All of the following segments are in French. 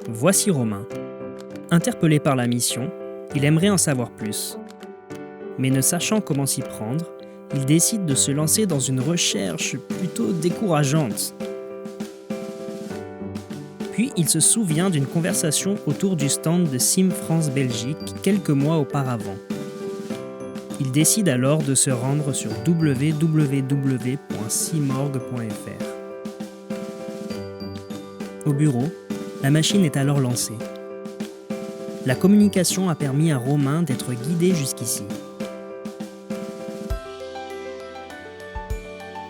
Voici Romain. Interpellé par la mission, il aimerait en savoir plus. Mais ne sachant comment s'y prendre, il décide de se lancer dans une recherche plutôt décourageante. Puis il se souvient d'une conversation autour du stand de Sim France Belgique quelques mois auparavant. Il décide alors de se rendre sur www.simorg.fr. Au bureau, la machine est alors lancée. La communication a permis à Romain d'être guidé jusqu'ici.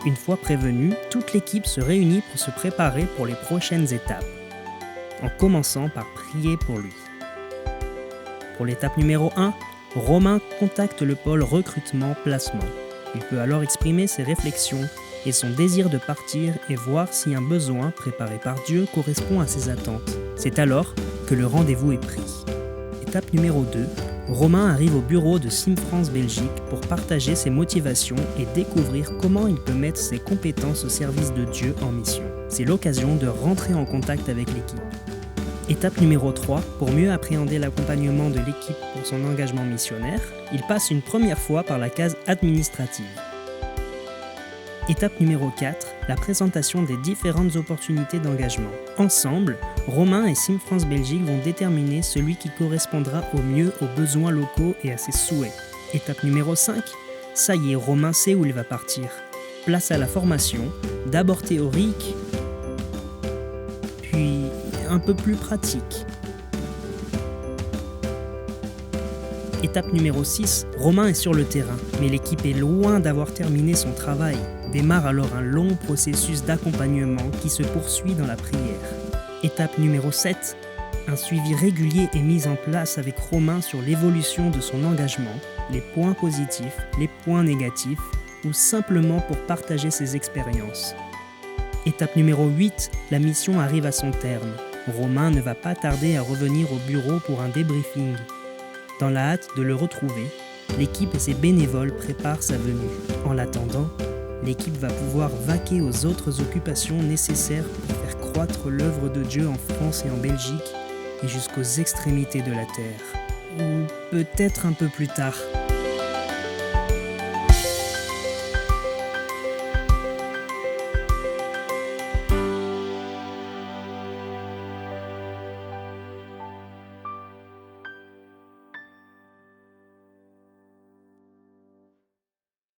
Une fois prévenu, toute l'équipe se réunit pour se préparer pour les prochaines étapes, en commençant par prier pour lui. Pour l'étape numéro 1, Romain contacte le pôle recrutement-placement. Il peut alors exprimer ses réflexions et son désir de partir et voir si un besoin préparé par Dieu correspond à ses attentes. C'est alors que le rendez-vous est pris. Étape numéro 2, Romain arrive au bureau de Sim France Belgique pour partager ses motivations et découvrir comment il peut mettre ses compétences au service de Dieu en mission. C'est l'occasion de rentrer en contact avec l'équipe. Étape numéro 3, pour mieux appréhender l'accompagnement de l'équipe pour son engagement missionnaire, il passe une première fois par la case administrative. Étape numéro 4, la présentation des différentes opportunités d'engagement. Ensemble, Romain et Sim France Belgique vont déterminer celui qui correspondra au mieux aux besoins locaux et à ses souhaits. Étape numéro 5, ça y est, Romain sait où il va partir. Place à la formation, d'abord théorique, puis un peu plus pratique. Étape numéro 6, Romain est sur le terrain, mais l'équipe est loin d'avoir terminé son travail. Démarre alors un long processus d'accompagnement qui se poursuit dans la prière. Étape numéro 7, un suivi régulier est mis en place avec Romain sur l'évolution de son engagement, les points positifs, les points négatifs, ou simplement pour partager ses expériences. Étape numéro 8, la mission arrive à son terme. Romain ne va pas tarder à revenir au bureau pour un débriefing. Dans la hâte de le retrouver, l'équipe et ses bénévoles préparent sa venue. En l'attendant, l'équipe va pouvoir vaquer aux autres occupations nécessaires pour faire croître l'œuvre de Dieu en France et en Belgique et jusqu'aux extrémités de la terre. Ou peut-être un peu plus tard.